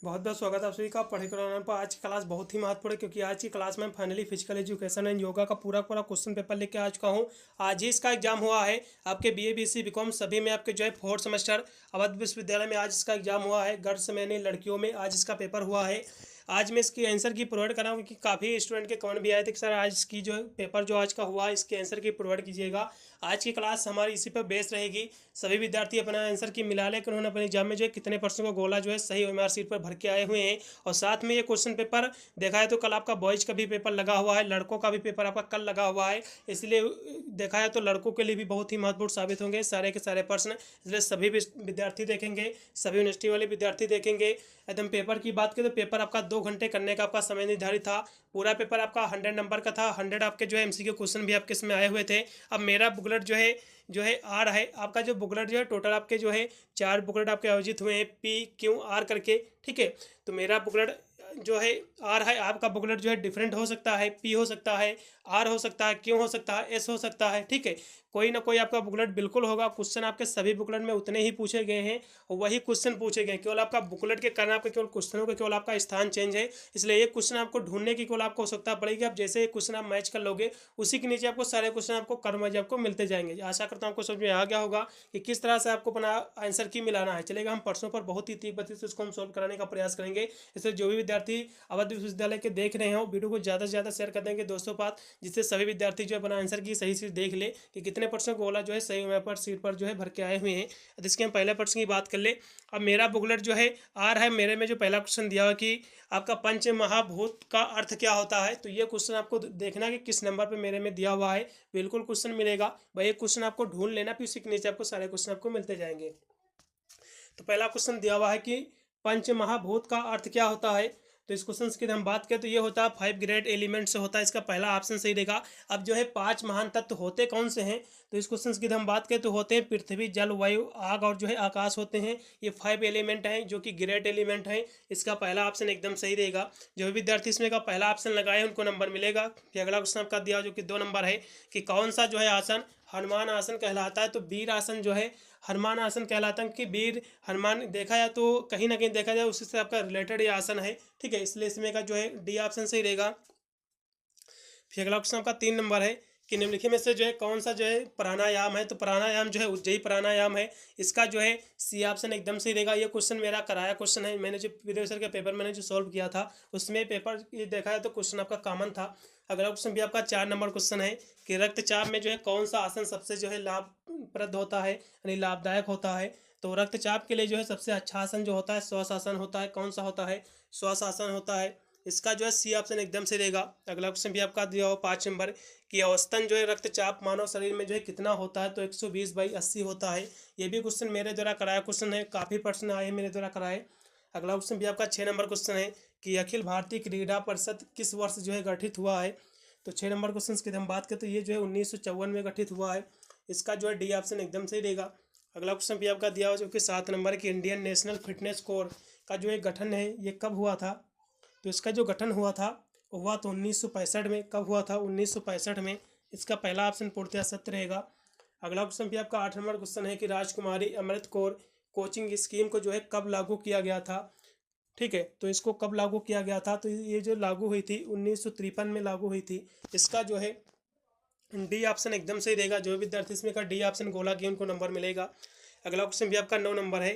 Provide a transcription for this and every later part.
बहुत बहुत स्वागत है आप सभी का पढ़े कराने पर। आज की क्लास बहुत ही महत्वपूर्ण है क्योंकि आज की क्लास में finally physical education and yoga का पूरा पूरा क्वेश्चन पेपर लेके आ चुका हूँ। आज ही इसका एग्जाम हुआ है आपके बीए बीएससी बीकॉम सभी में आपके जो है फोर्थ सेमेस्टर अवध विश्वविद्यालय में आज इसका एग्जाम हुआ है। गर्ल्स में नहीं लड़कियों में आज इसका पेपर हुआ है। आज मैं इसकी आंसर की प्रोवाइड कर रहा हूँ क्योंकि काफ़ी स्टूडेंट के कमेंट भी आए थे कि सर आज इसकी जो पेपर जो आज का हुआ है इसके आंसर की प्रोवाइड कीजिएगा। आज की क्लास हमारी इसी पर बेस रहेगी। सभी विद्यार्थी अपना आंसर की मिला लेकर उन्होंने अपने एग्जाम में जो है कितने परसेंट को गोला जो है सही ओएमआर सीट पर भर के आए हुए हैं। और साथ में ये क्वेश्चन पेपर देखा है तो कल आपका बॉयज़ का भी पेपर लगा हुआ है, लड़कों का भी पेपर आपका कल लगा हुआ है। इसलिए देखा है तो लड़कों के लिए भी बहुत ही महत्वपूर्ण साबित होंगे सारे के सारे प्रश्न। इसलिए सभी विद्यार्थी देखेंगे, सभी यूनिवर्सिटी वाले विद्यार्थी देखेंगे। एकदम पेपर की बात करें तो पेपर आपका 2 घंटे करने का आपका समय निर्धारित था। पूरा पेपर आपका 100 नंबर का था। 100 आपके जो है एमसीक्यू क्वेश्चन भी आपके इसमें आए हुए थे। अब मेरा बुकलेट जो है आ रहा है आपका जो बुकलेट जो है टोटल आपके जो है 4 बुकलेट आपके आयोजित हुए हैं पी क्यू आर करके। ठीक है, तो मेरा बुकलेट जो है आर है, आपका बुकलेट जो है डिफरेंट हो सकता है, पी हो सकता है, आर हो सकता है, क्यू हो सकता है, एस हो सकता है। ठीक है, कोई ना कोई आपका बुकलेट बिल्कुल होगा। क्वेश्चन आपके सभी बुकलेट में उतने ही पूछे गए हैं और वही क्वेश्चन पूछे गए। केवल आपका बुकलेट के कारण आपके केवल क्वेश्चनों का केवल आपका स्थान चेंज है। इसलिए ये क्वेश्चन आपको ढूंढने की केवल आपको आवश्यकता पड़ेगी। आप जैसे एक क्वेश्चन आप मैच कर लोगे उसी के नीचे आपको सारे क्वेश्चन आपको कर्मज आपको मिलते जाएंगे। आशा करता हूँ आपको समझ में आ गया होगा कि किस तरह से आपको अपना आंसर की मिलाना है। चलेगा, हम परसों पर बहुत ही तीव्र से इसको हम सोल्व कराने का प्रयास करेंगे। इसलिए जो भी विद्यार्थी अवध विश्वविद्यालय के देख रहे हो वीडियो को ज़्यादा से ज़्यादा शेयर कर देंगे दोस्तों पास, जिससे सभी विद्यार्थी जो है अपना आंसर की सही से देख ले कि कितने परसेंट गोला जो है सही समय पर सीट पर जो है भर के आए हुए हैं। अब इसके हम पहले प्रश्न की बात कर ले। अब मेरा बुकलेट जो है आ रहा है, मेरे में जो पहला क्वेश्चन दिया हुआ कि आपका पंच महाभूत का अर्थ क्या होता है। तो ये क्वेश्चन आपको देखना कि किस नंबर पे मेरे में दिया हुआ है। बिल्कुल क्वेश्चन मिलेगा भाई, एक क्वेश्चन आपको ढूंढ लेना फिर उसी के नीचे आपको सारे क्वेश्चन आपको मिलते जाएंगे। तो पहला क्वेश्चन दिया हुआ है कि पंच महाभूत का अर्थ क्या होता है। तो इस क्वेश्चन की हम बात करें तो ये होता है 5 ग्रेट एलिमेंट से होता है। इसका पहला ऑप्शन सही रहेगा। अब जो है 5 महान तत्व होते कौन से हैं, तो इस क्वेश्चन की हम बात करें तो होते हैं पृथ्वी, जल, वायु, आग और जो है आकाश होते हैं। ये 5 एलिमेंट हैं जो कि ग्रेट एलिमेंट हैं। इसका पहला ऑप्शन एकदम सही रहेगा। जो भी विद्यार्थी इसमें का पहला ऑप्शन लगाए उनको नंबर मिलेगा। फिर अगला क्वेश्चन आपका दिया जो कि 2 नंबर है कि कौन सा जो है आसन हनुमान आसन कहलाता है। तो वीर आसन जो है हनुमान आसन कहलाता है कि वीर हनुमान देखा जाए तो कहीं ना कहीं देखा जाए उसी से आपका रिलेटेड ये आसन है। ठीक है, इसलिए इसमें का जो है डी ऑप्शन सही रहेगा। फिर अगला क्वेश्चन आपका 3 नंबर है कि निम्नलिखित में से जो है कौन सा जो है प्राणायाम है। तो प्राणायाम जो है उज्जयी प्राणायाम है। इसका जो है सी ऑप्शन एकदम सही रहेगा। ये क्वेश्चन मेरा कराया क्वेश्चन है, मैंने जो प्रीवियस ईयर के पेपर मैंने जो सॉल्व किया था उसमें पेपर ये देखा है तो क्वेश्चन आपका कॉमन था। अगला क्वेश्चन भी आपका 4 नंबर क्वेश्चन है कि रक्तचाप में जो है कौन सा आसन सबसे जो है लाभप्रद होता है यानी लाभदायक होता है। तो रक्तचाप के लिए जो है सबसे अच्छा आसन जो होता है श्वास आसन होता है। कौन सा होता है, श्वास आसन होता है। इसका जो है सी ऑप्शन एकदम से रहेगा। अगला क्वेश्चन भी आपका दिया हो 5 नंबर कि औसतन जो है रक्तचाप मानव शरीर में जो है कितना होता है। तो 120/80 होता है। ये भी क्वेश्चन मेरे द्वारा कराया क्वेश्चन है, काफ़ी प्रश्न आए हैं मेरे द्वारा कराए। अगला क्वेश्चन भी आपका 6 नंबर क्वेश्चन है कि अखिल भारतीय क्रीड़ा परिषद किस वर्ष जो है गठित हुआ है। तो 6 नंबर क्वेश्चन की हम बात करें तो ये जो है 1954 में गठित हुआ है। इसका जो है डी ऑप्शन एकदम सही रहेगा। अगला क्वेश्चन भी आपका दिया हुआ जो कि 7 नंबर की इंडियन नेशनल फिटनेस कोर का जो है गठन है ये कब हुआ था। तो इसका जो गठन हुआ था वो हुआ तो 1965 में। कब हुआ था, 1965 में। इसका पहला ऑप्शन पूर्णतः सत्य रहेगा। अगला क्वेश्चन भी आपका 8 नंबर क्वेश्चन है कि राजकुमारी अमृत कौर कोचिंग स्कीम को जो है कब लागू किया गया था। ठीक है, तो इसको कब लागू किया गया था, तो ये जो लागू हुई थी 1953 में लागू हुई थी। इसका जो है डी ऑप्शन एकदम सही रहेगा। जो विद्यार्थी इसमें का डी ऑप्शन गोला की उनको नंबर मिलेगा। अगला क्वेश्चन भी आपका 9 नंबर है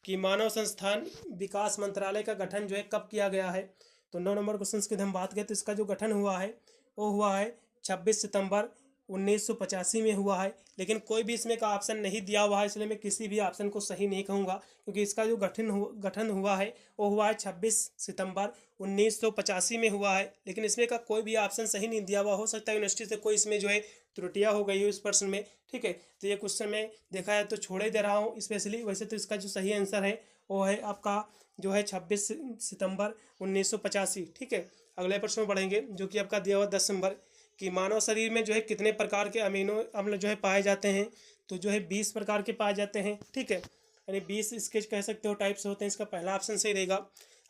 कि मानव संस्थान विकास मंत्रालय का गठन जो है कब किया गया है। तो 9 नंबर क्वेश्चन की हम बात करें तो इसका जो गठन हुआ है वो हुआ है 26 सितंबर 1985 में हुआ है। लेकिन कोई भी इसमें का ऑप्शन नहीं दिया हुआ है, इसलिए मैं किसी भी ऑप्शन को सही नहीं कहूँगा क्योंकि इसका जो गठन हुआ है वो हुआ है 26 सितंबर 1985 में हुआ है। लेकिन इसमें का कोई भी ऑप्शन सही नहीं दिया हुआ। हो सकता है यूनिवर्सिटी से कोई इसमें जो है त्रुटियाँ हो गई हो इस प्रश्न में। ठीक है, तो ये क्वेश्चन में देखा है तो छोड़ ही दे रहा हूँ स्पेशली। वैसे तो इसका जो सही आंसर है वो है आपका जो है 26 सितंबर 1985। ठीक है, अगले प्रश्न में बढ़ेंगे जो कि आपका दिया हुआ 10 नंबर कि मानव शरीर में जो है कितने प्रकार के अमीनो अम्ल जो है पाए जाते हैं। तो जो है 20 प्रकार के पाए जाते हैं। ठीक है, यानी 20 इसके कह सकते हो टाइप्स होते हैं। इसका पहला ऑप्शन सही रहेगा।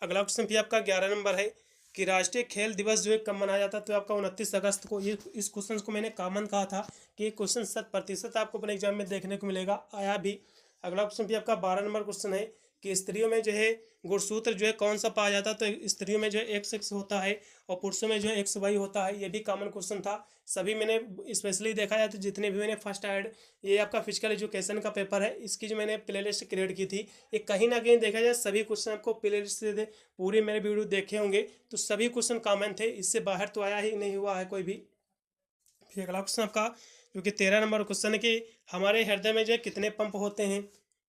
अगला क्वेश्चन भी आपका 11 नंबर है कि राष्ट्रीय खेल दिवस जो है कब मनाया जाता है। तो आपका 29 अगस्त को। ये इस क्वेश्चन को मैंने कॉमन कहा था कि ये क्वेश्चन 100% आपको अपने एग्जाम में देखने को मिलेगा, आया भी। अगला क्वेश्चन भी आपका 12 नंबर क्वेश्चन है कि स्त्रियों में जो है गुणसूत्र जो है कौन सा पाया जाता है, तो स्त्रियों में जो है XX होता है और पुरुषों में जो है XY होता है। ये भी कॉमन क्वेश्चन था। सभी मैंने स्पेशली देखा जाए तो जितने भी मैंने फर्स्ट ऐड ये आपका फिजिकल एजुकेशन का पेपर है, इसकी जो मैंने प्ले लिस्ट क्रिएट की थी, ये कहीं ना कहीं देखा जाए सभी क्वेश्चन आपको प्ले लिस्ट से पूरी मेरे वीडियो देखे होंगे, तो सभी क्वेश्चन कॉमन थे, इससे बाहर तो आया ही नहीं हुआ है कोई भी। फिर अगला क्वेश्चन आपका जो कि 13 नंबर क्वेश्चन है कि हमारे हृदय में जो है कितने पंप होते हैं।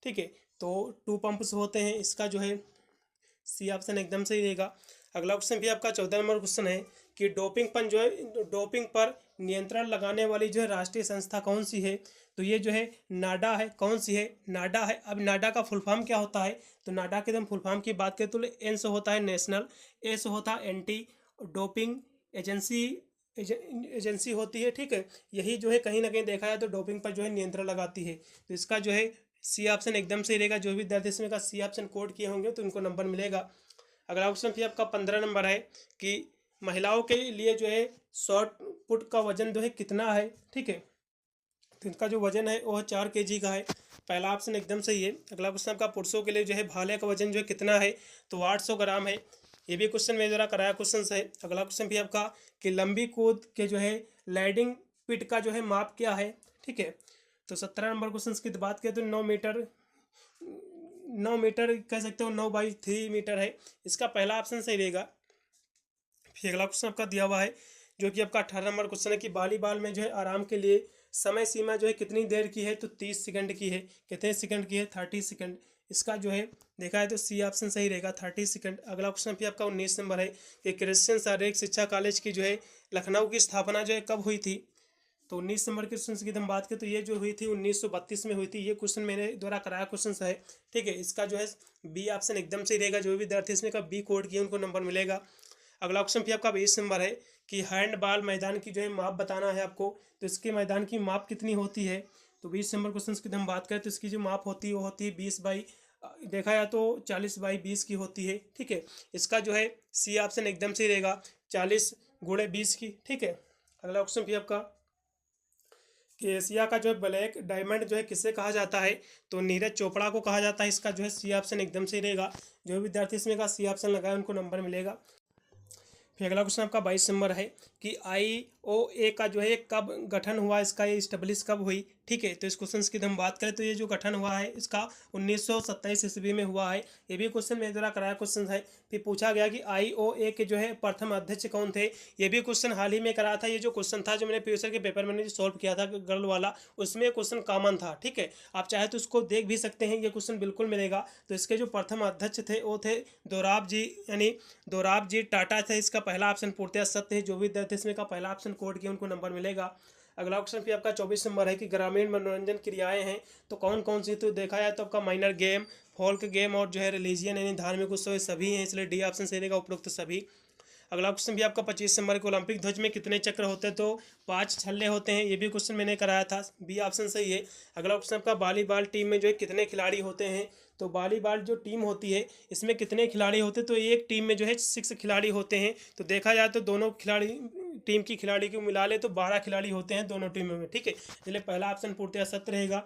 ठीक है, तो 2 पंप्स होते हैं, इसका जो है सी ऑप्शन एकदम सही रहेगा। अगला क्वेश्चन भी आपका 14 नंबर क्वेश्चन है कि डोपिंग पर नियंत्रण लगाने वाली जो है राष्ट्रीय संस्था कौन सी है, तो ये जो है नाडा है। कौन सी है? नाडा है। अब नाडा का फुल फॉर्म क्या होता है, तो नाडा के एकदम फुल फॉर्म की बात करें तो एन से होता है नेशनल, ए से होता है एंटी डोपिंग एजेंसी होती है। ठीक है, यही जो है कहीं ना कहीं देखा जाए तो डोपिंग पर जो है नियंत्रण लगाती है, तो इसका जो है सी ऑप्शन एकदम सही रहेगा। जो भी विद्यार्थी इसमें का सी ऑप्शन कोड किए होंगे तो उनको नंबर मिलेगा। अगला क्वेश्चन फिर आपका 15 नंबर है कि महिलाओं के लिए जो है शॉर्ट पुट का वजन जो है कितना है। ठीक है, तो इनका जो वजन है वो 4 kg का है। पहला ऑप्शन एकदम सही है। अगला क्वेश्चन आपका पुरुषों के लिए जो है भाले का वजन जो है कितना है, तो 800 ग्राम है। ये भी क्वेश्चन मेरे द्वारा कराया क्वेश्चन है। अगला क्वेश्चन भी आपका कि लंबी कूद के जो है लैडिंग पिट का जो है माप क्या है। ठीक है, तो 17 नंबर क्वेश्चन की बात करें तो 9 मीटर कह सकते हो, 9/3 मीटर है। इसका पहला ऑप्शन सही रहेगा। फिर अगला क्वेश्चन आपका दिया हुआ है जो कि आपका 18 नंबर क्वेश्चन है कि वॉलीबॉल में जो है आराम के लिए समय सीमा जो है कितनी देर की है, तो 30 सेकंड की है। कितने सेकंड की है? 30 सेकंड। इसका जो है देखा है तो सी ऑप्शन सही रहेगा, 30 सेकंड। अगला क्वेश्चन भी आपका 19 नंबर है कि क्रिश्चियन शारीरिक शिक्षा कॉलेज की जो है लखनऊ की स्थापना जो है कब हुई थी, तो 19 नंबर के क्वेश्चन की हम बात करें तो ये जो हुई थी 1932 में हुई थी। ये क्वेश्चन मेरे द्वारा कराया क्वेश्चन है। ठीक है, इसका जो है बी ऑप्शन एकदम सही रहेगा। जो भी विद्यार्थी इसमें का बी कोड किए उनको नंबर मिलेगा। अगला ऑप्शन भी आपका 20 नंबर है कि हैंडबॉल मैदान की जो है माप बताना है आपको, तो इसके मैदान की माप कितनी होती है, तो 20 नंबर क्वेश्चन की हम बात करें तो इसकी जो माप होती है वो होती है 20 देखा जाए तो 40/20 की होती है। ठीक है, इसका जो है सी ऑप्शन एकदम सही रहेगा, 40x20 की। ठीक है, अगला ऑप्शन भी आपका कि एशिया का जो है ब्लैक डायमंड जो है किसे कहा जाता है, तो नीरज चोपड़ा को कहा जाता है। इसका जो है सी ऑप्शन एकदम सही रहेगा। जो विद्यार्थी इसमें का सी ऑप्शन लगाए उनको नंबर मिलेगा। फिर अगला क्वेश्चन आपका 22 नंबर है कि IOA का जो है कब गठन हुआ, इसका ये इस्टेब्लिश कब हुई। ठीक है, तो इस क्वेश्चन की हम बात करें तो ये जो गठन हुआ है इसका 1927 ईस्वी में हुआ है। ये भी क्वेश्चन मेरे द्वारा कराया क्वेश्चन है। फिर पूछा गया कि IOA के जो है प्रथम अध्यक्ष कौन थे, ये भी क्वेश्चन हाल ही में कराया था। ये जो क्वेश्चन था जो मैंने PSR के पेपर में सॉल्व किया था गर्ल वाला, उसमें क्वेश्चन कॉमन था। ठीक है, आप चाहे तो उसको देख भी सकते हैं, ये क्वेश्चन बिल्कुल मिलेगा। तो इसके जो प्रथम अध्यक्ष थे वो थे दोराबजी टाटा थे। इसका पहला ऑप्शन पूर्णतः सत्य है। जो भी विद्यार्थी इसमें का पहला ऑप्शन कोड किया उनको नंबर मिलेगा। अगला क्वेश्चन भी आपका 24 नंबर है कि ग्रामीण मनोरंजन क्रियाएं हैं तो कौन कौन सी, तो देखा जाए तो आपका माइनर गेम, फोल्क गेम और जो है रिलीजियन यानी धार्मिक उत्सव सभी हैं, इसलिए डी ऑप्शन सही रहेगा, उपरोक्त सभी। अगला क्वेश्चन भी आपका 25 नंबर के ओलंपिक ध्वज में कितने चक्र होते हैं, तो 5 छल्ले होते हैं। ये भी क्वेश्चन मैंने कराया था, बी ऑप्शन सही है। अगला क्वेश्चन आपका वॉलीबॉल टीम में जो है कितने खिलाड़ी होते हैं, तो वॉलीबॉल जो टीम होती है इसमें कितने खिलाड़ी होते हैं, तो एक टीम में जो है 6 खिलाड़ी होते हैं। तो देखा जाए तो दोनों खिलाड़ी टीम की खिलाड़ी को मिला ले तो 12 खिलाड़ी होते हैं दोनों टीमों में। ठीक है, इसलिए पहला ऑप्शन पूर्णतः सत्य रहेगा।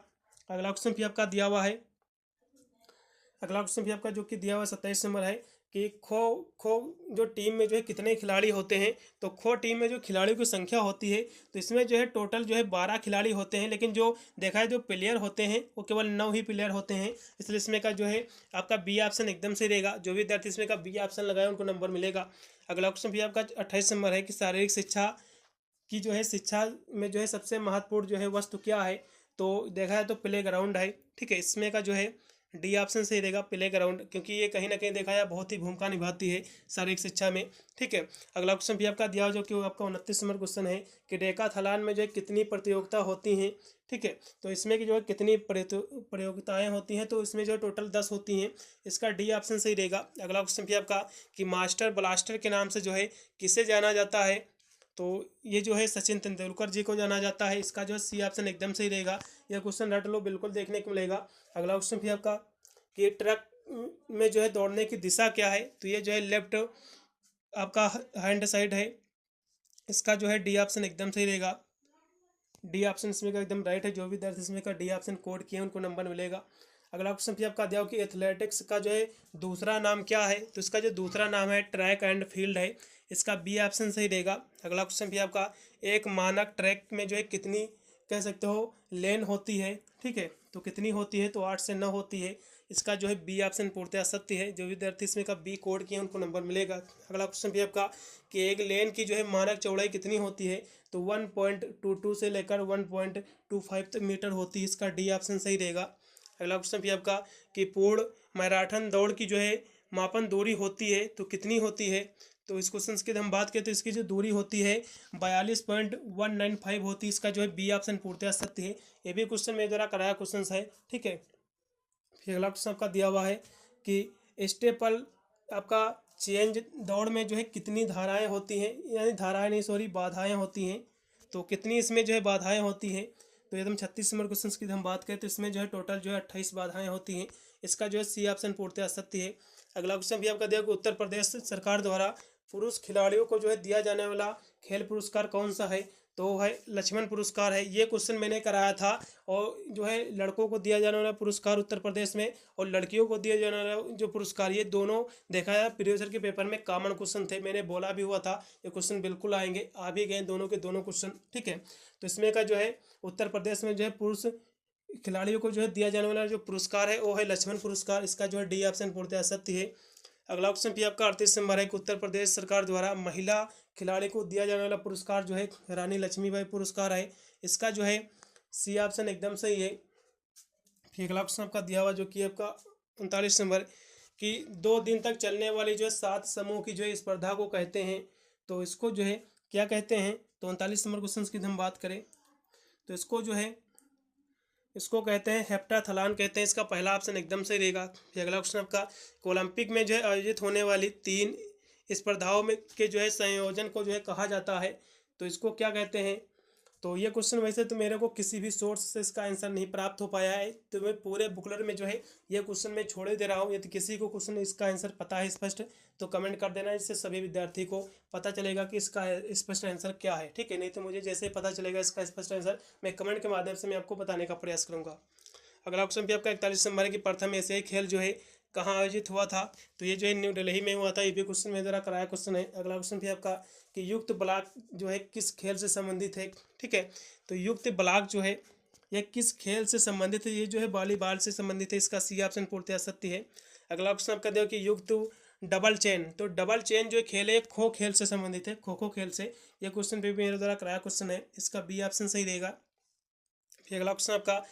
अगला क्वेश्चन भी आपका दिया हुआ है, अगला क्वेश्चन भी आपका जो कि दिया हुआ 27 नंबर है कि खो खो जो टीम में जो है कितने खिलाड़ी होते हैं, तो खो टीम में जो खिलाड़ियों की संख्या होती है तो इसमें जो है टोटल जो है 12 खिलाड़ी होते हैं, लेकिन जो देखा है जो प्लेयर होते हैं वो केवल 9 ही प्लेयर होते हैं। इसलिए इसमें का जो है आपका बी ऑप्शन एकदम सही रहेगा। जो भी विद्यार्थी इसमें का बी ऑप्शन लगाए उनको नंबर मिलेगा। अगला क्वेश्चन भी आपका 28 नंबर है कि शारीरिक शिक्षा की जो है शिक्षा में जो है सबसे महत्वपूर्ण जो है वस्तु क्या है, तो देखा है तो प्ले ग्राउंड है। ठीक है, इसमें का जो है डी ऑप्शन सही रहेगा, प्ले ग्राउंड, क्योंकि ये कहीं ना कहीं देखा है बहुत ही भूमिका निभाती है शारीरिक शिक्षा में। ठीक है, अगला क्वेश्चन भी आपका दिया हो जो कि वो आपका 29 नंबर क्वेश्चन है कि डेकाथलॉन में जो है कितनी प्रतियोगिता होती हैं। ठीक है, तो इसमें की जो है कितनी प्रतियोगिताएं होती हैं, तो इसमें जो है टोटल 10 होती हैं। इसका डी ऑप्शन सही रहेगा। अगला क्वेश्चन भी आपका कि मास्टर ब्लास्टर के नाम से जो है किसे जाना जाता है, तो ये जो है सचिन तेंदुलकर जी को जाना जाता है। इसका जो है सी ऑप्शन एकदम सही रहेगा। यह क्वेश्चन रट लो, बिल्कुल देखने को मिलेगा। अगला क्वेश्चन भी आपका कि ट्रक में जो है दौड़ने की दिशा क्या है, तो ये जो है लेफ्ट आपका हैंड साइड है। इसका जो है डी ऑप्शन एकदम सही रहेगा। डी ऑप्शन इसमें का एकदम राइट है। जो भी विद्यार्थी इसमें का डी ऑप्शन कोड किए उनको नंबर मिलेगा। अगला क्वेश्चन भी आपका दिया हो कि एथलेटिक्स का जो है दूसरा नाम क्या है, तो इसका जो दूसरा नाम है ट्रैक एंड फील्ड है, इसका बी ऑप्शन सही रहेगा। अगला क्वेश्चन भी आपका एक मानक ट्रैक में जो है कितनी कह सकते हो लेन होती है, ठीक है, तो कितनी होती है, तो 8 से 9 होती है, इसका जो है बी ऑप्शन पूर्णतः सत्य है। जो विद्यार्थी इसमें का बी कोड किए उनको नंबर मिलेगा। अगला क्वेश्चन भी आपका कि एक लेन की जो है मानक चौड़ाई कितनी होती है, तो 1.22 से लेकर 1.25 मीटर होती है, इसका डी ऑप्शन सही रहेगा। अगला क्वेश्चन भी आपका कि पूर्ण मैराथन दौड़ की जो है मापन दूरी होती है तो कितनी होती है, तो इस क्वेश्चन की हम बात करें तो इसकी जो दूरी होती है 42.195 होती है, इसका जो है बी ऑप्शन पूर्णतः सत्य है। ये भी क्वेश्चन मेरे द्वारा कराया क्वेश्चन है, ठीक है। फिर अगला क्वेश्चन आपका दिया हुआ है कि स्टेपल आपका चेंज दौड़ में जो है कितनी धाराएं होती हैं, यानी धाराएं नहीं सॉरी बाधाएं होती हैं, तो कितनी इसमें जो है बाधाएं होती हैं, तो एकदम 36 नंबर क्वेश्चन की हम बात करें तो इसमें जो है टोटल जो है 28 बाधाएं होती हैं, इसका जो है सी ऑप्शन पूर्णतः सत्य है। अगला क्वेश्चन भी आपका दिया कि उत्तर प्रदेश सरकार द्वारा पुरुष खिलाड़ियों को जो है दिया जाने वाला खेल पुरस्कार कौन सा है, तो वो है लक्ष्मण पुरस्कार है। ये क्वेश्चन मैंने कराया था, और जो है लड़कों को दिया जाने वाला पुरस्कार उत्तर प्रदेश में और लड़कियों को दिया जाने वाला जो पुरस्कार, ये दोनों देखा है प्रीवियस ईयर के पेपर में कॉमन क्वेश्चन थे, मैंने बोला भी हुआ था ये क्वेश्चन बिल्कुल आएंगे, आ भी गए दोनों के दोनों क्वेश्चन, ठीक है। तो इसमें का जो है उत्तर प्रदेश में जो है पुरुष खिलाड़ियों को जो है दिया जाने वाला जो पुरस्कार है वो है लक्ष्मण पुरस्कार, इसका जो है डी ऑप्शन पूर्णतः सत्य है। अगला क्वेश्चन भी आपका 38 नंबर है कि उत्तर प्रदेश सरकार द्वारा महिला खिलाड़ी को दिया जाने वाला पुरस्कार जो है रानी लक्ष्मीबाई पुरस्कार है, इसका जो है सी ऑप्शन एकदम सही है। फिर अगला क्वेश्चन आपका दिया हुआ जो कि आपका 39 नंबर कि 2 दिन तक चलने वाली जो है 7 समूह की जो है स्पर्धा को कहते हैं, तो इसको जो है क्या कहते हैं, तो 39 नंबर क्वेश्चन की हम बात करें तो इसको जो है इसको कहते हैं हेप्टाथलॉन कहते हैं, इसका पहला ऑप्शन एकदम सही रहेगा। फिर अगला क्वेश्चन आपका ओलंपिक में जो है आयोजित होने वाली 3 स्पर्धाओं में के जो है संयोजन को जो है कहा जाता है, तो इसको क्या कहते हैं, तो ये क्वेश्चन वैसे तो मेरे को किसी भी सोर्स से इसका आंसर नहीं प्राप्त हो पाया है, तो मैं पूरे बुकलेट में जो है ये क्वेश्चन मैं छोड़े दे रहा हूँ। यदि किसी को क्वेश्चन इसका आंसर पता है स्पष्ट तो कमेंट कर देना, इससे सभी विद्यार्थी को पता चलेगा कि इसका स्पष्ट आंसर क्या है, ठीक है। नहीं तो मुझे जैसे पता चलेगा इसका स्पष्ट आंसर मैं कमेंट के माध्यम से मैं आपको बताने का प्रयास करूँगा। अगला क्वेश्चन भी आपका 41 नंबर है कि प्रथम एशियाई खेल जो है कहाँ आयोजित हुआ था, तो ये जो है न्यू दिल्ली में हुआ था, ये भी क्वेश्चन मेरे द्वारा कराया क्वेश्चन है। अगला क्वेश्चन भी आपका कि युक्त ब्लॉक जो है किस खेल से संबंधित है, ठीक है, तो युक्त ब्लॉक जो है यह किस खेल से संबंधित है, ये जो है वॉलीबॉल से संबंधित है, इसका सी ऑप्शन पूर्णतः सत्य है। अगला क्वेश्चन आपका देखो कि युक्त डबल चेन, तो डबल चेन जो खेल है खो खेल से संबंधित है, खो खो खेल से, यह क्वेश्चन भी मेरे द्वारा कराया क्वेश्चन है, इसका बी ऑप्शन सही रहेगा। फिर अगला क्वेश्चन आपका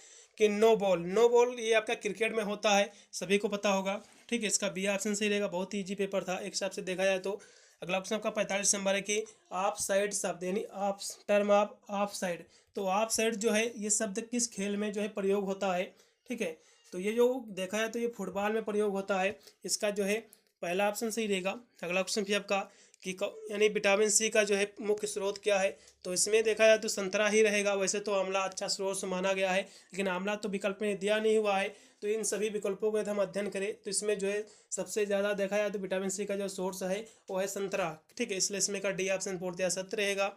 कि नो बॉल, नो बॉल ये आपका क्रिकेट में होता है, सभी को पता होगा, ठीक है, इसका बी ऑप्शन सही रहेगा। बहुत ही ईजी पेपर था एक हिसाब से देखा जाए तो। अगला क्वेश्चन आपका 45 नंबर है कि ऑफ साइड शब्द यानी of term of of side, तो ऑफ साइड जो है ये शब्द किस खेल में जो है प्रयोग होता है, ठीक है, तो ये जो देखा जाए तो ये फुटबॉल में प्रयोग होता है, इसका जो है पहला ऑप्शन सही रहेगा। अगला क्वेश्चन भी आपका कि यानी विटामिन सी का जो है मुख्य स्रोत क्या है, तो इसमें देखा जाए तो संतरा ही रहेगा, वैसे तो आंवला अच्छा स्रोत माना गया है, लेकिन आंवला तो विकल्प में दिया नहीं हुआ है, तो इन सभी विकल्पों को यदि हम अध्ययन करें तो इसमें जो है सबसे ज़्यादा देखा जाए तो विटामिन सी का जो सोर्स है वो है संतरा, ठीक है, इसलिए इसमें का डी ऑप्शन पूर्णतः सत्य रहेगा।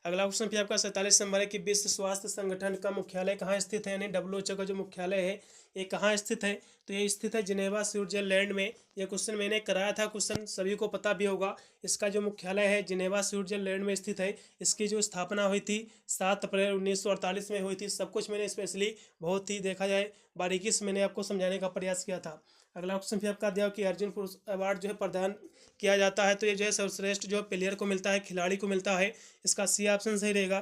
अगला क्वेश्चन फिर आपका 47 नंबर है कि विश्व स्वास्थ्य संगठन का मुख्यालय कहाँ स्थित है, यानी WHO का जो मुख्यालय है ये कहाँ स्थित है, तो ये स्थित है जिनेवा स्विट्जरलैंड में। ये क्वेश्चन मैंने कराया था, क्वेश्चन सभी को पता भी होगा, इसका जो मुख्यालय है जिनेवा स्विट्जरलैंड में स्थित है। इसकी जो स्थापना हुई थी 7 अप्रैल 1948 में हुई थी। सब कुछ मैंने स्पेशली बहुत ही देखा जाए बारीकी से मैंने आपको समझाने का प्रयास किया था। अगला क्वेश्चन भी आपका दिया कि अर्जुन अवार्ड जो है प्रदान किया जाता है, तो ये जो है सर्वश्रेष्ठ जो प्लेयर को मिलता है, खिलाड़ी को मिलता है, इसका सी ऑप्शन सही रहेगा।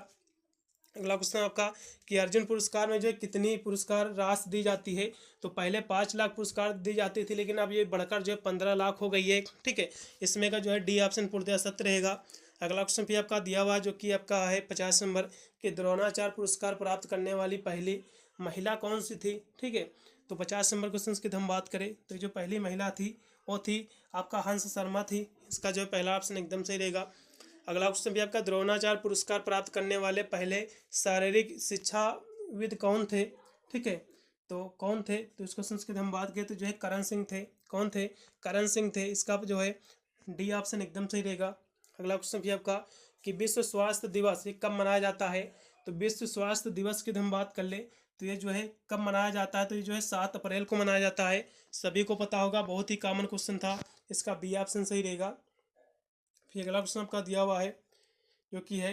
अगला क्वेश्चन आपका कि अर्जुन पुरस्कार में जो है कितनी पुरस्कार राशि दी जाती है, तो पहले 5 लाख पुरस्कार दी जाती थी, लेकिन अब ये बढ़कर जो है 15 लाख हो गई है, ठीक है, इसमें का जो है डी ऑप्शन पूर्णतः सत्य रहेगा। अगला क्वेश्चन भी आपका दिया हुआ जो कि आपका है 50 नंबर कि द्रोणाचार्य पुरस्कार प्राप्त करने वाली पहली महिला कौन सी थी, ठीक है, तो 50 नंबर क्वेश्चन की हम बात करें तो जो पहली महिला थी वो थी आपका हंस शर्मा थी, इसका जो है पहला ऑप्शन एकदम सही रहेगा। अगला क्वेश्चन भी आपका द्रोणाचार्य पुरस्कार प्राप्त करने वाले पहले शारीरिक शिक्षाविद कौन थे, ठीक है, तो कौन थे, तो इस क्वेश्चन की हम बात करें तो जो है करण सिंह थे, कौन थे, करण सिंह थे, इसका जो है डी ऑप्शन एकदम सही रहेगा। अगला क्वेश्चन भी आपका कि विश्व स्वास्थ्य दिवस ये कब मनाया जाता है, तो विश्व स्वास्थ्य दिवस की हम बात कर ले तो ये जो है कब मनाया जाता है, तो ये जो है 7 अप्रैल को मनाया जाता है। सभी को पता होगा, बहुत ही कॉमन क्वेश्चन था, इसका बी ऑप्शन सही रहेगा। फिर अगला क्वेश्चन आपका दिया हुआ है जो कि है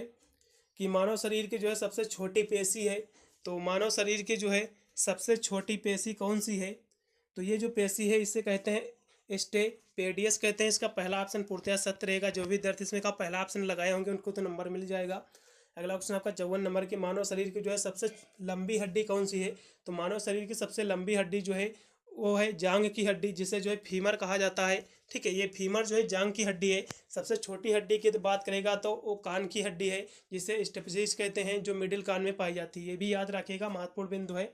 कि मानव शरीर की जो है सबसे छोटी पेशी है। तो मानव शरीर की जो है सबसे छोटी पेशी कौन सी है, तो ये जो पेशी है इसे कहते हैं स्टेपेडियस कहते हैं। इसका पहला ऑप्शन पूर्णतः सत्य रहेगा। जो भी विद्यार्थी इसमें का पहला ऑप्शन लगाए होंगे उनको तो नंबर मिल जाएगा। अगला क्वेश्चन आपका 54 नंबर की मानव शरीर की जो है सबसे लंबी हड्डी कौन सी है, तो मानव शरीर की सबसे लंबी हड्डी जो है वो है जांग की हड्डी, जिसे जो है फीमर कहा जाता है। ठीक है, ये फीमर जो है जांग की हड्डी है। सबसे छोटी हड्डी की तो बात करेगा तो वो कान की हड्डी है, जिसे स्टेपिस कहते हैं, जो मिडिल कान में पाई जाती है। ये भी याद रखिएगा, महत्वपूर्ण बिंदु है।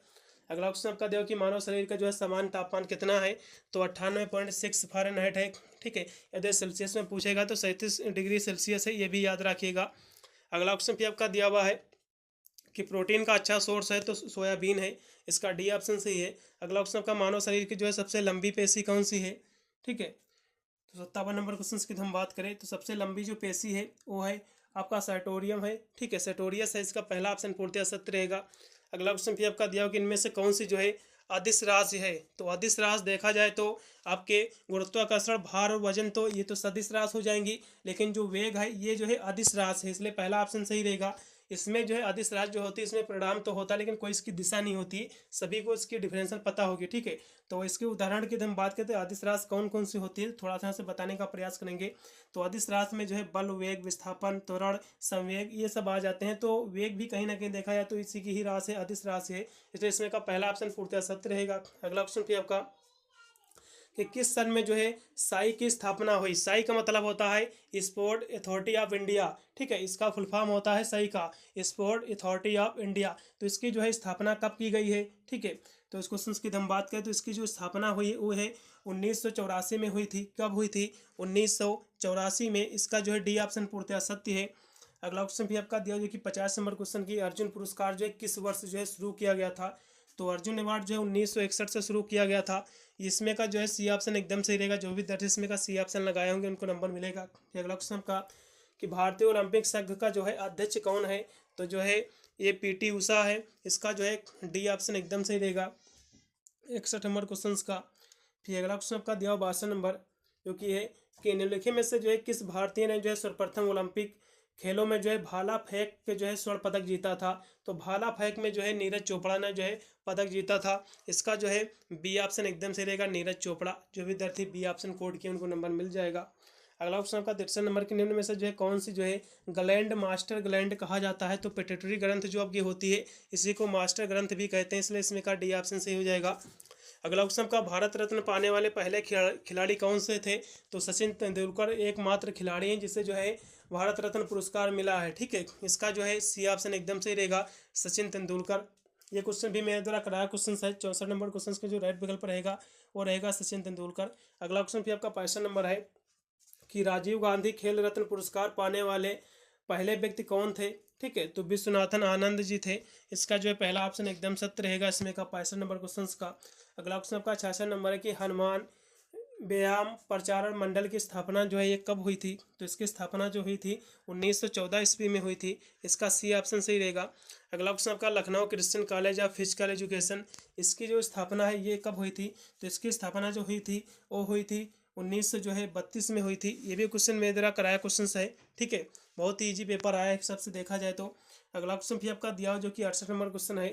अगला क्वेश्चन आपका देखो कि मानव शरीर का जो है सामान्य तापमान कितना है, तो 98.6 फ़ारेनहाइट है। ठीक है, यदि सेल्सियस में पूछेगा तो 37 डिग्री सेल्सियस है, ये भी याद रखिएगा। अगला क्वेश्चन भी आपका दिया हुआ है कि प्रोटीन का अच्छा सोर्स है, तो सोयाबीन है, इसका डी ऑप्शन सही है। अगला क्वेश्चन आपका मानव शरीर की जो है सबसे लंबी पेशी कौन सी है। ठीक है, तो 57 नंबर क्वेश्चन की हम बात करें तो सबसे लंबी जो पेशी है वो है आपका सर्टोरियम है। ठीक है, सर्टोरियस है, इसका पहला ऑप्शन पूर्णतः सत्य रहेगा। अगला क्वेश्चन भी आपका दिया हो कि इनमें से कौन सी जो है अदिश राशि है, तो अदिश राशि देखा जाए तो आपके गुरुत्वाकर्षण, भार और वजन, तो ये तो सदिश राशि हो जाएंगी, लेकिन जो वेग है ये जो है अदिश राशि है, इसलिए पहला ऑप्शन सही रहेगा। इसमें जो है अदिश राशि जो होती है इसमें परिणाम तो होता है लेकिन कोई इसकी दिशा नहीं होती, सभी को इसकी डिफरेंशियल पता होगी। ठीक है, तो इसके उदाहरण की हम बात करते हैं अदिश राशि कौन कौन सी होती है, थोड़ा सा से बताने का प्रयास करेंगे। तो अदिश राशि में जो है बल, वेग, विस्थापन, त्वरण, संवेग, ये सब आ जाते हैं। तो वेग भी कहीं ना कहीं देखा जाए तो इसी की ही राशि है, अदिश राशि है, इसलिए इसमें का पहला ऑप्शन पूर्णतः सत्य रहेगा। अगला क्वेश्चन फिर आपका कि किस सन में जो है साई की स्थापना हुई। साई का मतलब होता है स्पोर्ट अथॉरिटी ऑफ इंडिया। ठीक है, इसका फुल फॉर्म होता है साई का, स्पोर्ट अथॉरिटी ऑफ इंडिया। तो इसकी जो है स्थापना कब की गई है। ठीक है, तो इस क्वेश्चन की हम बात करें तो इसकी जो स्थापना हुई वो है 1984 में हुई थी। कब हुई थी, 1984 में। इसका जो है डी ऑप्शन पूर्णतः सत्य है। अगला क्वेश्चन भी आपका दिया जो कि 50 नंबर क्वेश्चन की अर्जुन पुरस्कार जो है किस वर्ष जो है शुरू किया गया था, तो अर्जुन अवार्ड जो है 1961 से शुरू किया गया था। इसमें का जो है सी ऑप्शन एकदम सही रहेगा। जो भी विद्यार्थी इसमें का सी ऑप्शन लगाए होंगे उनको नंबर मिलेगा। अगला क्वेश्चन का कि भारतीय ओलंपिक संघ का जो है अध्यक्ष कौन है, तो जो है ये पीटी उषा है, इसका जो है डी ऑप्शन एकदम सही रहेगा 61 नंबर क्वेश्चन का। फिर अगला क्वेश्चन आपका दिया हुआ 62 नंबर जो कि है कि निम्नलिखित में से जो है किस भारतीय ने जो है सर्वप्रथम ओलंपिक खेलों में जो है भाला फेंक के जो है स्वर्ण पदक जीता था, तो भाला फेंक में जो है नीरज चोपड़ा ने जो है पदक जीता था। इसका जो है बी ऑप्शन एकदम से रहेगा, नीरज चोपड़ा। जो विद्यार्थी बी ऑप्शन कोड किए उनको नंबर मिल जाएगा। अगला क्वेश्चन आपका 63 नंबर के निम्न में से जो है कौन सी जो है ग्लैंड मास्टर ग्लैंड कहा जाता है, तो पिट्यूटरी ग्रंथ जो आपकी होती है इसी को मास्टर ग्रंथ भी कहते हैं, इसलिए इसमें का डी ऑप्शन सही हो जाएगा। अगला क्वेश्चन का भारत रत्न पाने वाले पहले खिलाड़ी कौन से थे, तो सचिन तेंदुलकर एकमात्र खिलाड़ी हैं जिसे जो है भारत रत्न पुरस्कार मिला है। ठीक है, इसका जो है सी ऑप्शन एकदम सही रहेगा, सचिन तेंदुलकर। ये क्वेश्चन भी मेरे द्वारा कराया क्वेश्चन है। 64 नंबर क्वेश्चन का जो राइट विकल्प रहेगा वो रहेगा सचिन तेंदुलकर। अगला क्वेश्चन भी आपका 65 नंबर है कि राजीव गांधी खेल रत्न पुरस्कार पाने वाले पहले व्यक्ति कौन थे। ठीक है, तो विश्वनाथन आनंद जी थे, इसका जो है पहला ऑप्शन एकदम सत्य रहेगा इसमें का 65 नंबर क्वेश्चन का। अगला क्वेश्चन आपका 66 नंबर है कि हनुमान व्यायाम प्रचारण मंडल की स्थापना जो है ये कब हुई थी, तो इसकी स्थापना जो हुई थी 1914 ईस्वी में हुई थी, इसका सी ऑप्शन सही रहेगा। अगला क्वेश्चन आपका Lucknow Christian college of physical education, इसकी जो स्थापना है ये कब हुई थी, तो इसकी स्थापना जो हुई थी वो हुई थी 1932 में हुई थी। ये भी क्वेश्चन मेरे द्वारा कराया क्वेश्चन है। ठीक है, बहुत ही ईजी पेपर आया है सबसे देखा जाए तो। अगला क्वेश्चन भी आपका दिया हो जो कि 68 नंबर क्वेश्चन है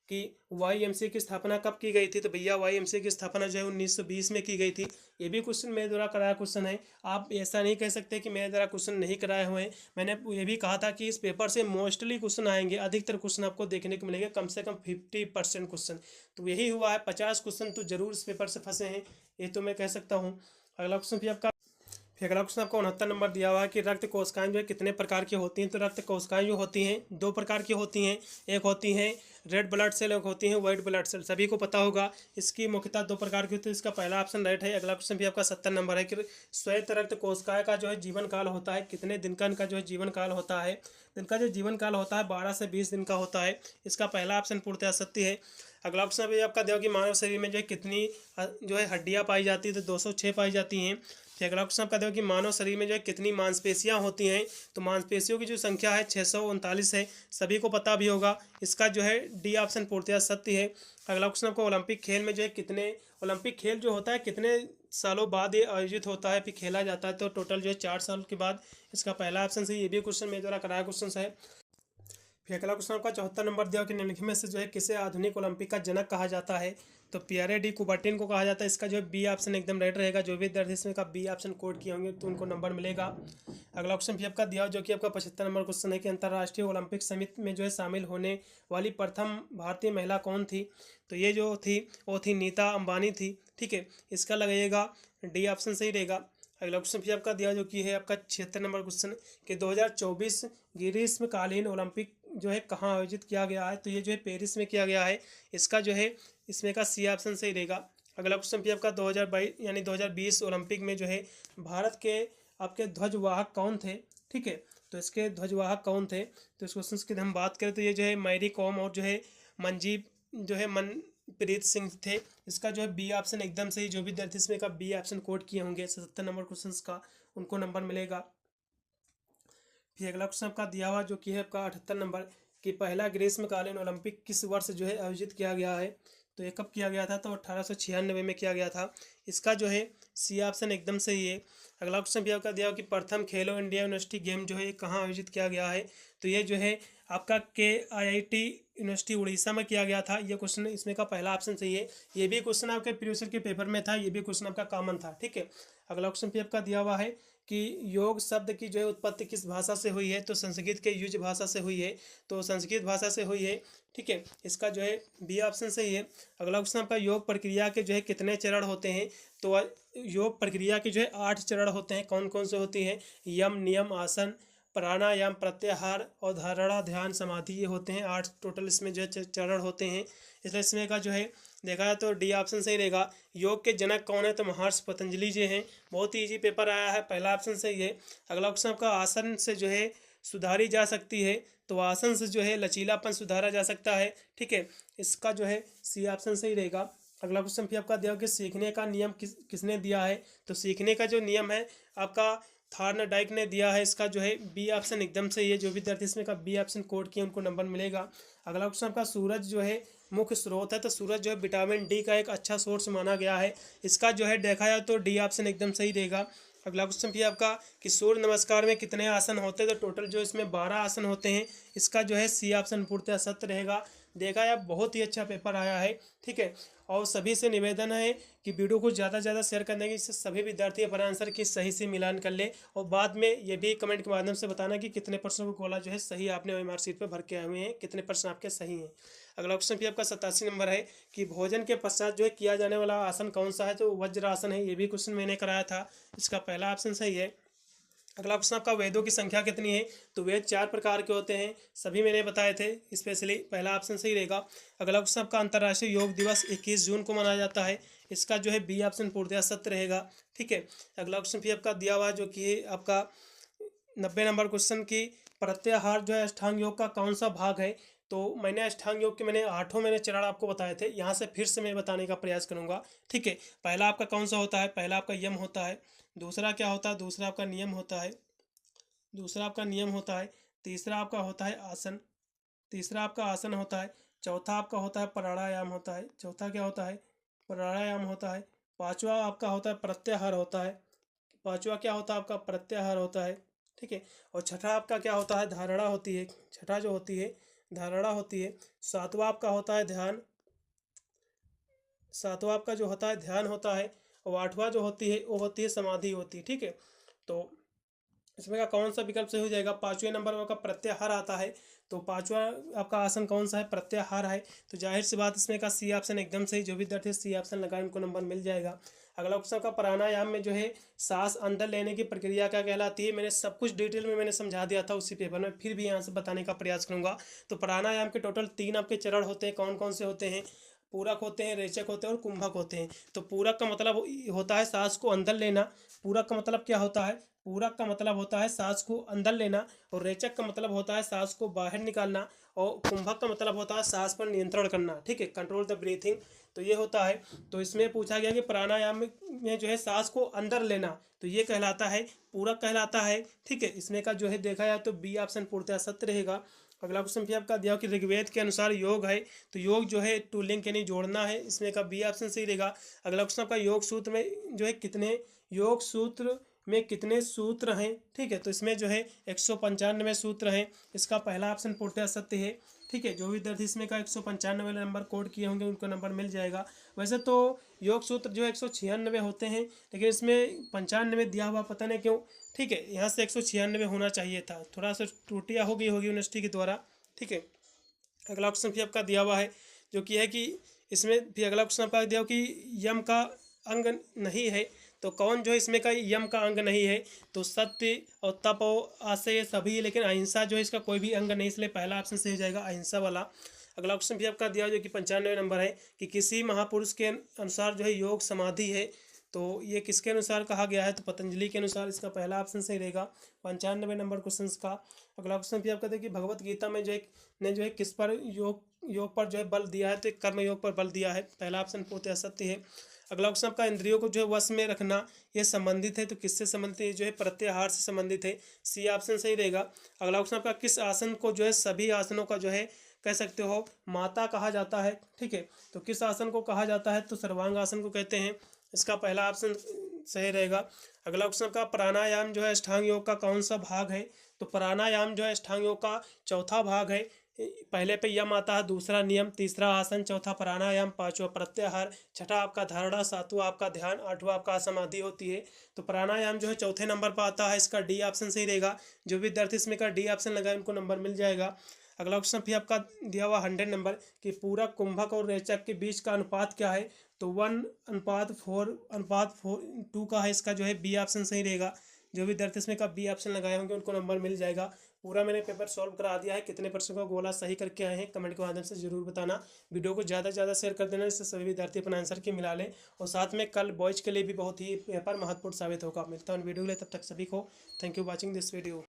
कि YMCA की स्थापना कब की गई थी, तो भैया YMCA की स्थापना जो है 1920 में की गई थी। ये भी क्वेश्चन मेरे द्वारा कराया क्वेश्चन है। आप ऐसा नहीं कह सकते कि मेरे द्वारा क्वेश्चन नहीं कराए हुए हैं। मैंने ये भी कहा था कि इस पेपर से मोस्टली क्वेश्चन आएंगे, अधिकतर क्वेश्चन आपको देखने को मिलेंगे, कम से कम 50% क्वेश्चन। तो यही हुआ है, 50 क्वेश्चन तो जरूर इस पेपर से फंसे हैं, ये तो मैं कह सकता हूँ। अगला क्वेश्चन भी आपका फिर अगला क्वेश्चन आपको 69 नंबर दिया हुआ है कि रक्त कोशिकाएं जो है कितने प्रकार की होती हैं, तो रक्त कोशिकाएं जो होती हैं 2 प्रकार की होती हैं। एक होती हैं रेड ब्लड सेल, एक होती हैं वाइट ब्लड सेल, सभी को पता होगा। इसकी मुख्यतः 2 प्रकार की होती है, इसका पहला ऑप्शन राइट है। अगला क्वेश्चन भी आपका 70 नंबर है कि श्वेत रक्त कोशिकाएं का जो है जीवन काल होता है, कितने दिन का इनका जो है जीवन काल होता है, इनका जो जीवन काल होता है 12 से 20 दिन का होता है, इसका पहला ऑप्शन पूर्णतः सत्य है। अगला ऑप्शन भी आपका दिया कि मानव शरीर में जो है कितनी जो है हड्डियाँ पाई जाती है, तो 206 पाई जाती हैं। फिर अगला क्वेश्चन आपका देखो कि मानव शरीर में जो है कितनी मांसपेशियां होती हैं। तो मांसपेशियों की जो संख्या है 639 है, सभी को पता भी होगा। इसका जो है डी ऑप्शन पूर्णतः सत्य है। अगला क्वेश्चन आपको ओलंपिक खेल में जो है कितने ओलंपिक खेल जो होता है कितने सालों बाद ये आयोजित होता है फिर खेला जाता है। तो टोटल जो है 4 साल के बाद। इसका पहला ऑप्शन सही, ये भी क्वेश्चन मेरे द्वारा कराया क्वेश्चन है। फिर अगला क्वेश्चन आपका 74 नंबर दिया कि निम्नलिखित में से जो है किसे आधुनिक ओलंपिक का जनक कहा जाता है। तो पियरे डी कुबर्टिन को कहा जाता है। इसका जो है बी ऑप्शन एकदम राइट रहेगा। जो भी विद्यार्थी इसमें का बी ऑप्शन कोड किए होंगे तो उनको नंबर मिलेगा। अगला क्वेश्चन भी आपका दिया जो कि आपका 75 नंबर क्वेश्चन है कि अंतर्राष्ट्रीय ओलंपिक समिति में जो है शामिल होने वाली प्रथम भारतीय महिला कौन थी। तो ये जो थी वो थी नीता अंबानी थी। ठीक है, इसका लगाइएगा डी ऑप्शन सही रहेगा। अगला क्वेश्चन भी आपका दिया जो कि है आपका 76 नंबर क्वेश्चन कि 2024 ग्रीष्मकालीन ओलंपिक जो है कहाँ आयोजित किया गया है। तो ये जो है पेरिस में किया गया है। इसका जो है इसमें का सी ऑप्शन सही रहेगा। अगला क्वेश्चन भी आपका 2022 यानी 2020 ओलंपिक में जो है भारत के आपके ध्वजवाहक कौन थे। ठीक है, तो इसके ध्वजवाहक कौन थे। तो इस क्वेश्चन की हम बात करें तो ये जो है मैरी कॉम और जो है मनजीव जो है मनप्रीत सिंह थे। इसका जो है बी ऑप्शन एकदम सही। जो भी विद्यार्थी इसमें का बी ऑप्शन कोड किए होंगे 77 नंबर क्वेश्चन का उनको नंबर मिलेगा। फिर अगला क्वेश्चन आपका दिया हुआ जो कि है आपका 78 नंबर कि पहला ग्रीष्मकालीन ओलंपिक किस वर्ष जो है आयोजित किया गया है। तो ये कब किया गया था। तो 1896 में किया गया था। इसका जो है सी ऑप्शन एकदम सही है। अगला क्वेश्चन भी आपका दिया हो कि प्रथम खेलो इंडिया यूनिवर्सिटी गेम जो है ये कहाँ आयोजित किया गया है। तो ये जो है आपका KIIT यूनिवर्सिटी उड़ीसा में किया गया था। ये क्वेश्चन इसमें का पहला ऑप्शन सही है। ये भी क्वेश्चन आपके प्रीवियस ईयर के पेपर में था। ये भी क्वेश्चन आपका कॉमन था। ठीक है, अगला क्वेश्चन भी आपका दिया हुआ है कि योग शब्द की जो है उत्पत्ति किस भाषा से हुई है। तो संस्कृत के युज भाषा से हुई है। तो संस्कृत भाषा से हुई है। ठीक है, इसका जो है बी ऑप्शन सही है। अगला क्वेश्चन आपका योग प्रक्रिया के जो है कितने चरण होते हैं। तो योग प्रक्रिया के जो है 8 चरण होते हैं। कौन कौन से होती हैं। यम, नियम, आसन, प्राणायाम, प्रत्याहार और धारणा, ध्यान, समाधि, ये होते हैं 8 टोटल इसमें जो है चरण होते हैं। इसलिए इसमें का जो है देखा जाए तो डी ऑप्शन सही रहेगा। योग के जनक कौन है। तो महर्षि पतंजलि जी हैं। बहुत ही ईजी पेपर आया है, पहला ऑप्शन सही है। अगला क्वेश्चन आपका आसन से जो है सुधारी जा सकती है। तो आसन से जो है लचीलापन सुधारा जा सकता है। ठीक है, इसका जो है सी ऑप्शन सही रहेगा। अगला क्वेश्चन फिर आपका दिया कि सीखने का नियम किसने दिया है। तो सीखने का जो नियम है आपका थॉर्नडाइक ने दिया है। इसका जो है बी ऑप्शन एकदम सही है। जो विद्यार्थी इसमें का बी ऑप्शन कोड किए उनको नंबर मिलेगा। अगला क्वेश्चन आपका सूरज जो है मुख्य स्रोत है। तो सूरज जो है विटामिन डी का एक अच्छा सोर्स माना गया है। इसका जो है देखा जाए तो डी ऑप्शन एकदम सही रहेगा। अगला क्वेश्चन भी आपका कि सूर्य नमस्कार में कितने आसन होते हैं। तो टोटल जो इसमें 12 आसन होते हैं। इसका जो है सी ऑप्शन पूर्णतः सत्य रहेगा। देखा जाए बहुत ही अच्छा पेपर आया है। ठीक है, और सभी से निवेदन है कि वीडियो को ज़्यादा से ज़्यादा शेयर करने की, इससे सभी विद्यार्थी अपने आंसर की सही से मिलान कर ले। और बाद में ये भी कमेंट के माध्यम से बताना कि कितने परसेंट को गोला जो है सही आपने मार्कशीट पर भर के आए हुए हैं, कितने परसेंट आपके सही हैं। अगला क्वेश्चन भी आपका 87 नंबर है कि भोजन के पश्चात जो है किया जाने वाला आसन कौन सा है। तो वज्रासन है। ये भी क्वेश्चन मैंने कराया था। इसका पहला ऑप्शन सही है। अगला क्वेश्चन आपका वेदों की संख्या कितनी है। तो वेद 4 प्रकार के होते हैं, सभी मैंने बताए थे स्पेशली। पहला ऑप्शन सही रहेगा। अगला क्वेश्चन आपका अंतर्राष्ट्रीय योग दिवस 21 जून को मनाया जाता है। इसका जो है बी ऑप्शन पूर्णतः सत्य रहेगा। ठीक है, अगला क्वेश्चन भी आपका दिया हुआ जो कि आपका 90 नंबर क्वेश्चन की प्रत्याहार जो है अष्टांग योग का कौन सा भाग है। तो मैंने अष्टांग योग के मैंने चरण आपको बताए थे। यहाँ से फिर से मैं बताने का प्रयास करूँगा। ठीक है, पहला आपका कौन सा होता है। पहला आपका यम होता है। दूसरा क्या होता है। दूसरा आपका नियम होता है। दूसरा आपका नियम होता है। तीसरा आपका होता है आसन। तीसरा आपका आसन होता है। चौथा आपका होता है प्राणायाम होता है। चौथा क्या होता है। प्राणायाम होता है। पांचवा आपका होता है प्रत्याहार होता है। पांचवा क्या होता है आपका प्रत्याहार होता है। ठीक है, और छठा आपका क्या होता है धारणा होती है। छठा जो होती है धारणा होती है। सातवां आपका होता है ध्यान। सातवां आपका जो होता है ध्यान होता है। और आठवां जो होती है वो होती है समाधि होती है। ठीक है, तो इसमें का कौन सा विकल्प सही हो जाएगा। 5वें नंबर में आपका प्रत्याहार आता है। तो 5वां आपका आसन कौन सा है। प्रत्याहार है। तो जाहिर सी बात इसमें का सी ऑप्शन एकदम सही। जो विद्यार्थी सी ऑप्शन लगाए उनको नंबर मिल जाएगा। अगला क्वेश्चन का प्राणायाम में जो है सांस अंदर लेने की प्रक्रिया क्या कहलाती है। मैंने सब कुछ डिटेल में मैंने समझा दिया था उसी पेपर में, फिर भी यहाँ से बताने का प्रयास करूँगा। तो प्राणायाम के टोटल 3 आपके चरण होते हैं। कौन कौन से होते हैं। पूरक होते हैं, रेचक होते हैं और कुंभक होते हैं। तो पूरक का मतलब होता है सांस को अंदर लेना। पूरक का मतलब क्या होता है। पूरक का मतलब होता है सांस को अंदर लेना। और रेचक का मतलब होता है सांस को बाहर निकालना। और कुंभक का मतलब होता है सांस पर नियंत्रण करना, ठीक है, कंट्रोल द ब्रीथिंग, तो ये होता है। तो इसमें पूछा गया कि प्राणायाम में जो है सांस को अंदर लेना, तो ये कहलाता है पूरक कहलाता है, ठीक है। इसमें का जो है देखा जाए तो बी ऑप्शन पूर्णतः सत्य रहेगा। अगला क्वेश्चन भी आपका दिया कि ऋग्वेद के अनुसार योग है, तो योग जो है टू लिंक यानी जोड़ना है, इसमें का बी ऑप्शन सही रहेगा। अगला क्वेश्चन आपका योग सूत्र में जो है कितने योग सूत्र में कितने सूत्र हैं, ठीक है, तो इसमें जो है 195 सूत्र हैं, इसका पहला ऑप्शन पूर्णतः सत्य है, ठीक है। जो विद्यार्थी इसमें का 195 नंबर कोड किए होंगे उनको नंबर मिल जाएगा। वैसे तो योग सूत्र जो है 196 होते हैं, लेकिन इसमें 95 दिया हुआ पता नहीं क्यों, ठीक है, यहाँ से 196 होना चाहिए था, थोड़ा सा त्रुटियाँ होगी यूनिवर्सिटी के द्वारा, ठीक है। अगला क्वेश्चन भी आपका दिया हुआ है जो कि है कि इसमें भी अगला क्वेश्चन आपका दिया हो कि यम का अंग नहीं है, तो कौन जो है इसमें का यम का अंग नहीं है, तो सत्य और तप और आशय सभी, लेकिन अहिंसा जो है इसका कोई भी अंग नहीं, इसलिए पहला ऑप्शन सही हो जाएगा अहिंसा वाला। अगला क्वेश्चन भी आपका दिया जो कि 95 नंबर है कि किसी महापुरुष के अनुसार जो है योग समाधि है, तो ये किसके अनुसार कहा गया है, तो पतंजलि के अनुसार, इसका पहला ऑप्शन सही रहेगा 95 नंबर क्वेश्चन का। अगला क्वेश्चन भी आपका देखिए भगवत गीता में जो है ने जो है किस पर योग पर जो है बल दिया है, तो एक कर्म योग पर बल दिया है, पहला ऑप्शन पूर्णतः सत्य है। अगला क्वेश्चन आपका इंद्रियों को जो है वश में रखना ये संबंधित है, तो किससे संबंधित है, जो है प्रत्याहार से संबंधित है, सी ऑप्शन सही रहेगा। अगला क्वेश्चन आपका किस आसन को जो है सभी आसनों का जो है कह सकते हो माता कहा जाता है, ठीक है, तो किस आसन को कहा जाता है, तो सर्वांग आसन को कहते हैं, इसका पहला ऑप्शन सही रहेगा। अगला क्वेश्चन का प्राणायाम जो है अष्टांग योग का कौन सा भाग है, तो प्राणायाम जो है अष्टांग योग का चौथा भाग है, पहले पे यम आता है, दूसरा नियम, तीसरा आसन, चौथा प्राणायाम, पांचवा प्रत्याहार, छठा आपका धारणा, सातवां आपका ध्यान, आठवां आपका समाधि होती है, तो प्राणायाम जो है चौथे नंबर पर आता है, इसका डी ऑप्शन सही रहेगा। जो विद्यार्थी इसमें का डी ऑप्शन लगाए उनको नंबर मिल जाएगा। अगला क्वेश्चन भी आपका दिया हुआ 100 नंबर कि पूरक कुंभक और रेचक के बीच का अनुपात क्या है, तो 1:4:2 का है, इसका जो है बी ऑप्शन सही रहेगा। जो विद्यार्थी इसमें का बी ऑप्शन लगाए होंगे उनको नंबर मिल जाएगा। पूरा मैंने पेपर सॉल्व करा दिया है, कितने परसेंट का गोला सही करके आए हैं कमेंट के माध्यम से जरूर बताना। वीडियो को ज़्यादा से ज़्यादा शेयर कर देना, इससे सभी विद्यार्थी अपना आंसर की मिला लें, और साथ में कल बॉयज़ के लिए भी बहुत ही पेपर महत्वपूर्ण साबित होगा। मिलता हूँ वीडियो के लिए, तब तक सभी को thank you watching this video.